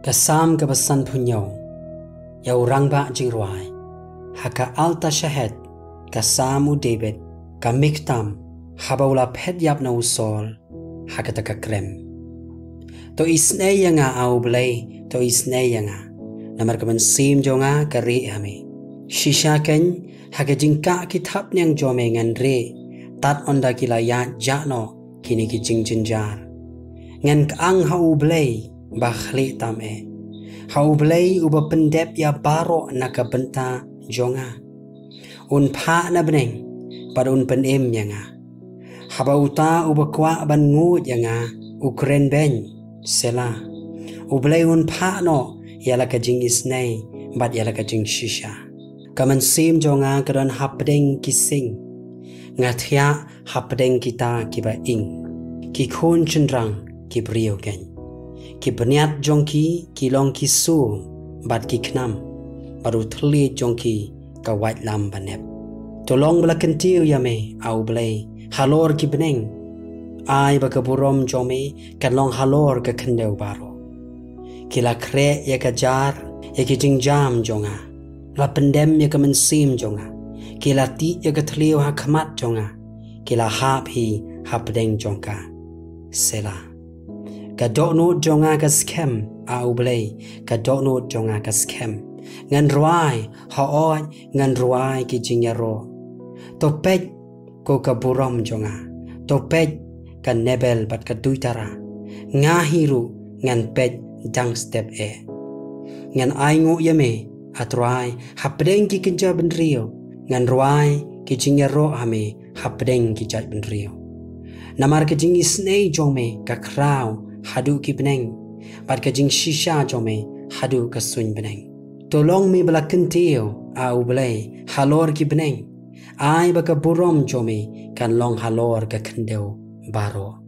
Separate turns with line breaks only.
Kasam kebesan punyau, ya orang bak jiruai, haka alta syahid, kasamu David, kamiktam, habaula pet yap na usol, haka taka krem. To isne yanga au belai, to isne yanga, namar kemen sim jonga kari hame. Shisha ken, haka jingka kitab nyang jome ngan re, tat onda kila ya jakno, kini ki jing jenjar. Ngan kaang hau belai, bakhli tam hau belai uba pendep ya baro naka benta jonga un pa na beneng pada un penem yanga haba uta uba kwa ban ngut yanga ukren ben sela ubelai un pa no yala ka jing isnai bat yala ka jing shisha kaman sim jonga kadan hapdeng kising ngathya hapdeng kita kiba ing ki khon chendrang ki brio gen ki berniat jongki ki long ki su bat ki knam baru thli jongki ka white lam banep tolong bela kentiu yame au blai halor ki beneng ai ba ka burom jome kan long halor ka khendeu baro kila kre ya ka jar ya ki jingjam jonga la pendem ya ka mensim jonga kila ti ya ka thliu ha khmat jonga kila hap hi hapdeng jongka sela kadokno jonga ka scam au blai kadokno jonga ka scam ngan ruai haoi ngan ruai ki jingyaro to pej ko ka burom jonga to pej ka nebel bat ka duitara ngahiru ngan pej dang step ngan aingu yame atruai hapdeng ki kinja benrio ngan ruai ki jingyaro ame hapdeng ki jaj benrio namar ka jingi snei jome ka krau hadu ki beneng bat ka jing shisha jome hadu ka suin beneng tolong mi bela kentiu au belai halor ki beneng ai ba ka burom jome kan long halor ka khendeu baro